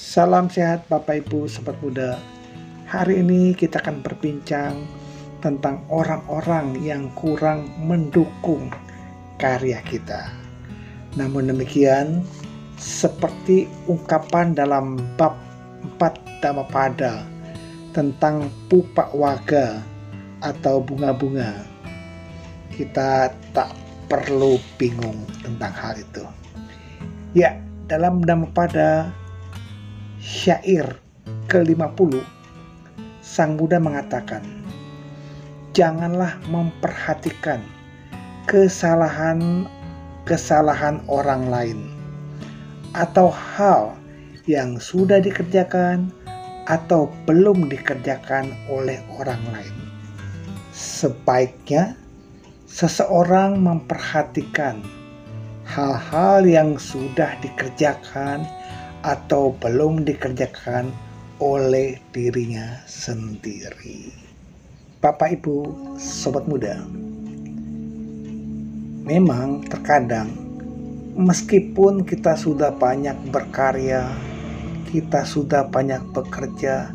Salam sehat Bapak Ibu Sobat Muda. Hari ini kita akan berbincang tentang orang-orang yang kurang mendukung karya kita. Namun demikian, seperti ungkapan dalam bab 4 Dhammapada tentang pupa waga atau bunga-bunga, kita tak perlu bingung tentang hal itu. Ya, dalam Dhammapada syair ke-50, Sang Buddha mengatakan, janganlah memperhatikan kesalahan orang lain atau hal yang sudah dikerjakan atau belum dikerjakan oleh orang lain. Sebaiknya seseorang memperhatikan hal-hal yang sudah dikerjakan atau belum dikerjakan oleh dirinya sendiri. Bapak Ibu Sobat Muda, memang terkadang meskipun kita sudah banyak berkarya, kita sudah banyak bekerja,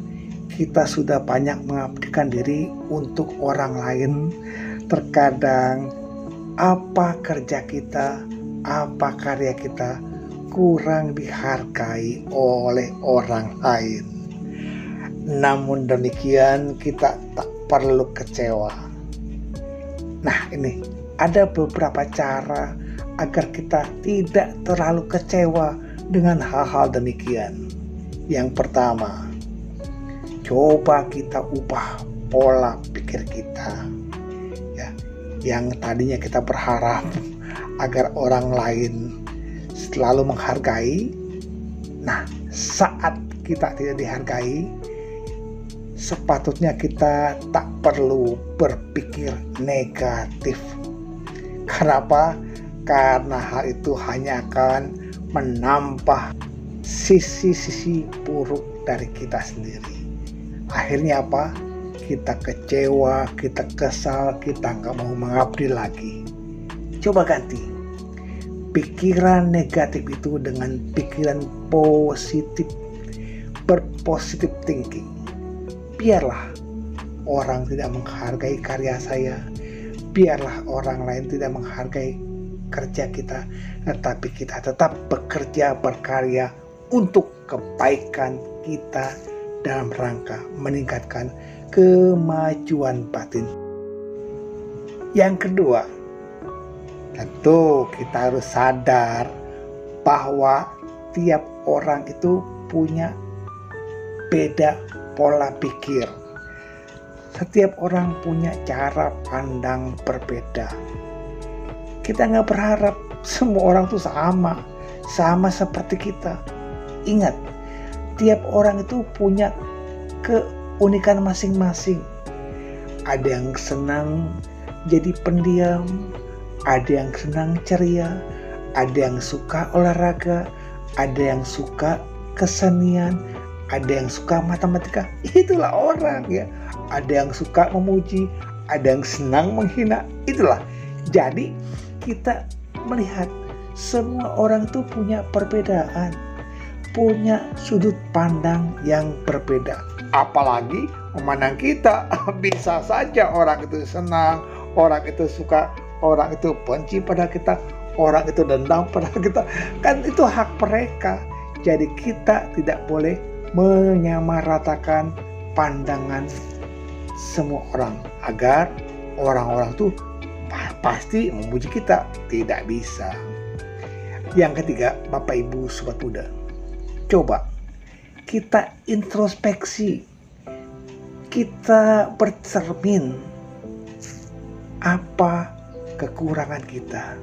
kita sudah banyak mengabdikan diri untuk orang lain, terkadang apa kerja kita, apa karya kita kurang dihargai oleh orang lain. Namun demikian kita tak perlu kecewa. Nah, ini ada beberapa cara agar kita tidak terlalu kecewa dengan hal-hal demikian. Yang pertama, coba kita ubah pola pikir kita. Ya, yang tadinya kita berharap agar orang lain selalu menghargai. Nah, saat kita tidak dihargai, sepatutnya kita tak perlu berpikir negatif. Kenapa? Karena hal itu hanya akan menambah sisi-sisi buruk dari kita sendiri. Akhirnya apa? Kita kecewa, kita kesal, kita nggak mau mengabdi lagi. Coba ganti pikiran negatif itu dengan pikiran positif, berpositif thinking. Biarlah orang tidak menghargai karya saya, biarlah orang lain tidak menghargai kerja kita, tetapi kita tetap bekerja, berkarya untuk kebaikan kita dalam rangka meningkatkan kemajuan batin. Yang kedua, tentu kita harus sadar bahwa tiap orang itu punya beda pola pikir. Setiap orang punya cara pandang berbeda. Kita nggak berharap semua orang itu sama seperti kita. Ingat, tiap orang itu punya keunikan masing-masing. Ada yang senang jadi pendiam, ada yang senang ceria, ada yang suka olahraga, ada yang suka kesenian, ada yang suka matematika. Itulah orang ya. Ada yang suka memuji, ada yang senang menghina. Itulah. Jadi kita melihat semua orang itu punya perbedaan, punya sudut pandang yang berbeda. Apalagi memandang kita. Bisa saja orang itu senang, orang itu suka, orang itu benci pada kita, orang itu dendam pada kita. Kan itu hak mereka. Jadi kita tidak boleh menyamaratakan pandangan semua orang agar orang-orang itu pasti memuji kita. Tidak bisa. Yang ketiga, Bapak Ibu Sobat Muda, coba kita introspeksi, kita bercermin apa kekurangan kita,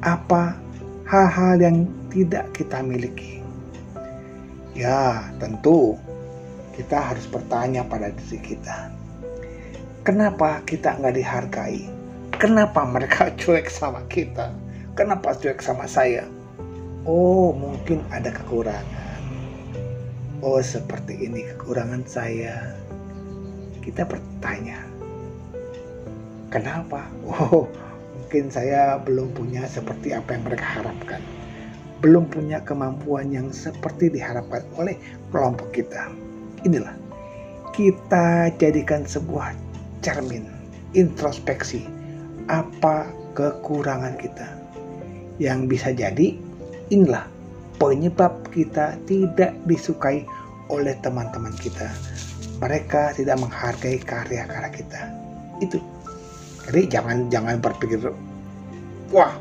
apa hal-hal yang tidak kita miliki. Ya, tentu kita harus bertanya pada diri kita, kenapa kita nggak dihargai? Kenapa mereka cuek sama kita? Kenapa cuek sama saya? Oh, mungkin ada kekurangan. Oh, seperti ini kekurangan saya. Kita bertanya, kenapa? Oh, mungkin saya belum punya seperti apa yang mereka harapkan. belum punya kemampuan yang seperti diharapkan oleh kelompok kita. Inilah, kita jadikan sebuah cermin, introspeksi, apa kekurangan kita. Yang bisa jadi, inilah penyebab kita tidak disukai oleh teman-teman kita. Mereka tidak menghargai karya-karya kita. Itu. Jadi jangan berpikir, wah,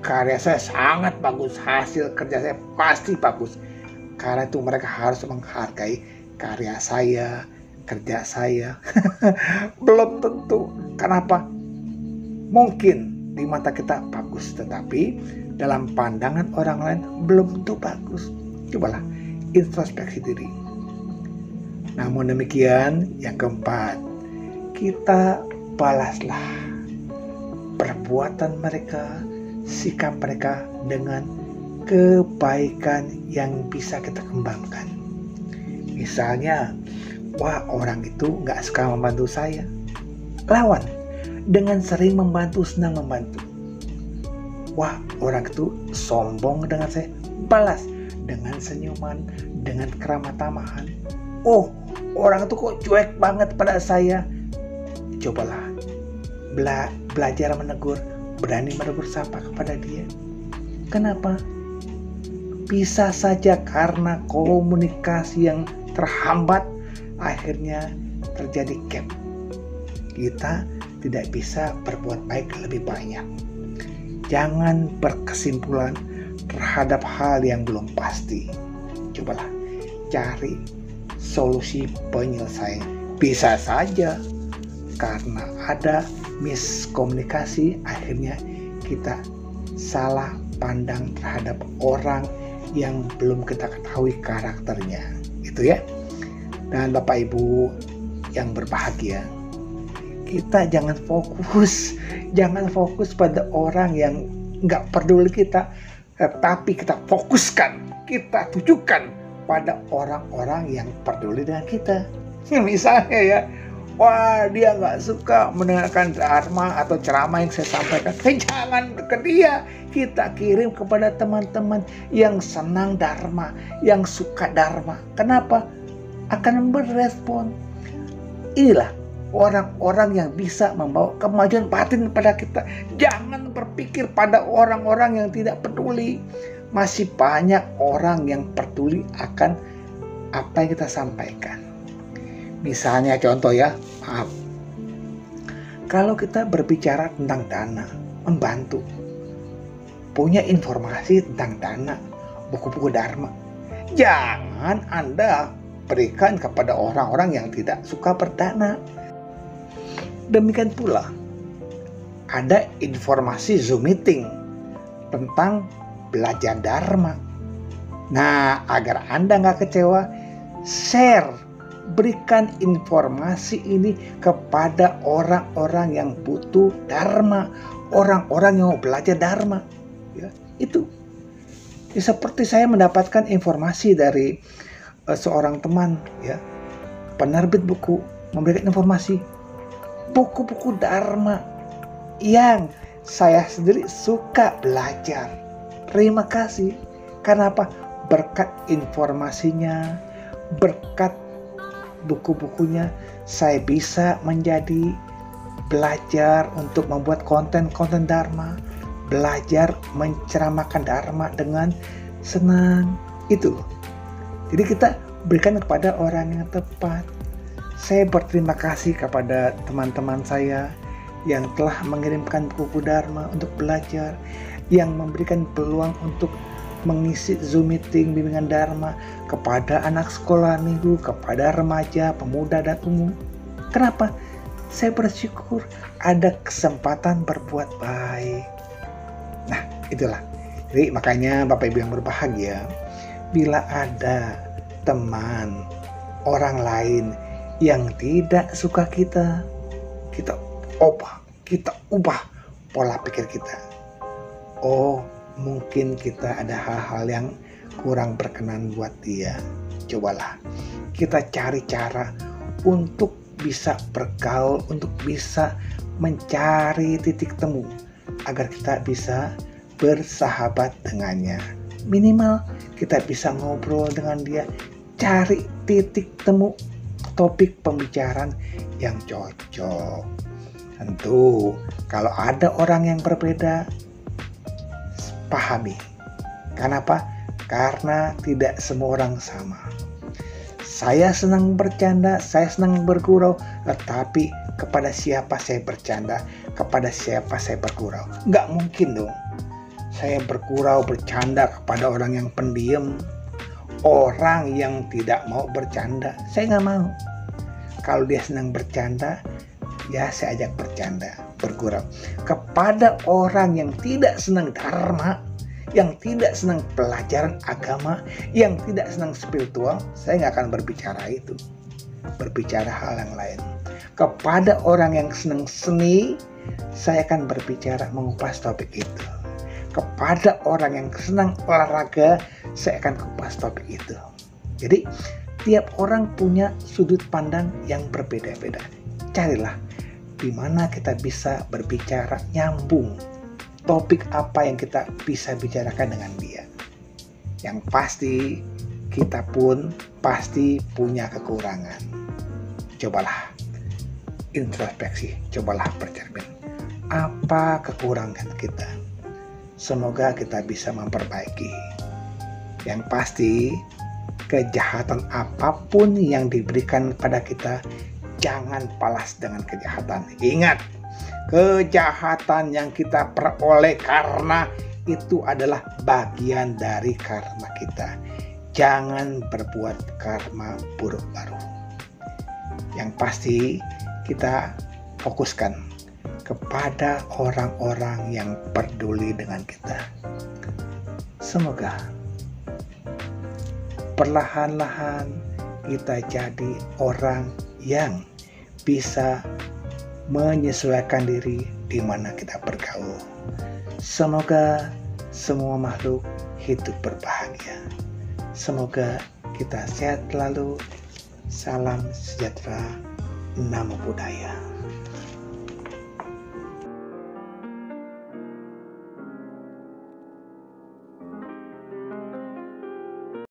karya saya sangat bagus, hasil kerja saya pasti bagus. Karena itu mereka harus menghargai karya saya, kerja saya. Belum tentu. Kenapa? Mungkin di mata kita bagus, tetapi dalam pandangan orang lain belum tentu bagus. Cobalah introspeksi diri. Namun demikian, yang keempat, kita balaslah perbuatan mereka, sikap mereka dengan kebaikan yang bisa kita kembangkan. Misalnya, wah, orang itu gak suka membantu saya. Lawan dengan sering membantu, senang membantu. Wah, orang itu sombong dengan saya. Balas dengan senyuman, dengan keramah tamahan. Oh, orang itu kok cuek banget pada saya. Cobalah belajar menegur, berani menegur sapa kepada dia. Kenapa? Bisa saja karena komunikasi yang terhambat, akhirnya terjadi gap. Kita tidak bisa berbuat baik lebih banyak. Jangan berkesimpulan terhadap hal yang belum pasti. Cobalah cari solusi penyelesaian. Bisa saja karena ada miskomunikasi, akhirnya kita salah pandang terhadap orang yang belum kita ketahui karakternya. Itu ya. Dan Bapak Ibu yang berbahagia, kita jangan fokus pada orang yang nggak peduli kita, tetapi kita fokuskan, kita tujukan pada orang-orang yang peduli dengan kita. Misalnya ya, wah, dia nggak suka mendengarkan dharma atau ceramah yang saya sampaikan. Jangan ke dia, kita kirim kepada teman-teman yang senang dharma, yang suka dharma. Kenapa? Akan berespon. Inilah orang-orang yang bisa membawa kemajuan batin pada kita. Jangan berpikir pada orang-orang yang tidak peduli. Masih banyak orang yang peduli akan apa yang kita sampaikan. Misalnya contoh ya, maaf. Kalau kita berbicara tentang dana, membantu, punya informasi tentang dana, buku-buku dharma, jangan Anda berikan kepada orang-orang yang tidak suka berdana. Demikian pula, ada informasi Zoom meeting tentang belajar dharma. Nah, agar Anda nggak kecewa, share, berikan informasi ini kepada orang-orang yang butuh dharma, orang-orang yang mau belajar dharma. Ya, itu. Ya, seperti saya mendapatkan informasi dari seorang teman, ya, penerbit buku, memberikan informasi buku-buku dharma yang saya sendiri suka belajar. Terima kasih. Kenapa? Berkat informasinya, berkat buku-bukunya, saya bisa menjadi belajar untuk membuat konten-konten dharma, belajar menceramahkan dharma dengan senang. Itu. Jadi kita berikan kepada orang yang tepat. Saya berterima kasih kepada teman-teman saya yang telah mengirimkan buku dharma untuk belajar, yang memberikan peluang untuk mengisi Zoom meeting bimbingan dharma kepada anak sekolah minggu, kepada remaja, pemuda, dan umum. Kenapa? Saya bersyukur ada kesempatan berbuat baik. Nah, itulah. Jadi makanya Bapak Ibu yang berbahagia, bila ada teman, orang lain yang tidak suka kita ubah pola pikir kita. Oh, mungkin kita ada hal-hal yang kurang berkenan buat dia. Cobalah kita cari cara untuk bisa bergaul, untuk bisa mencari titik temu agar kita bisa bersahabat dengannya. Minimal kita bisa ngobrol dengan dia, cari titik temu topik pembicaraan yang cocok. Tentu kalau ada orang yang berbeda, pahami. Kenapa? Karena tidak semua orang sama. Saya senang bercanda, saya senang bergurau, tetapi kepada siapa saya bercanda, kepada siapa saya bergurau? Nggak mungkin dong. Saya bergurau, bercanda kepada orang yang pendiam, orang yang tidak mau bercanda. Saya nggak mau. Kalau dia senang bercanda, ya saya ajak bercanda, bergurau. Kepada orang yang tidak senang dharma, yang tidak senang pelajaran agama, yang tidak senang spiritual, saya nggak akan berbicara itu. Berbicara hal yang lain. Kepada orang yang senang seni, saya akan berbicara mengupas topik itu. Kepada orang yang senang olahraga, saya akan kupas topik itu. Jadi, tiap orang punya sudut pandang yang berbeda-beda. Carilah di mana kita bisa berbicara nyambung. Topik apa yang kita bisa bicarakan dengan dia. Yang pasti kita pun pasti punya kekurangan. Cobalah introspeksi, cobalah bercermin. Apa kekurangan kita? Semoga kita bisa memperbaiki. Yang pasti kejahatan apapun yang diberikan pada kita, jangan balas dengan kejahatan. Ingat, kejahatan yang kita peroleh karena itu adalah bagian dari karma kita. Jangan berbuat karma buruk baru. Yang pasti kita fokuskan kepada orang-orang yang peduli dengan kita. Semoga perlahan-lahan kita jadi orang yang bisa menyesuaikan diri di mana kita bergaul. Semoga semua makhluk hidup berbahagia. Semoga kita sehat selalu. Salam sejahtera. Namo Buddhaya.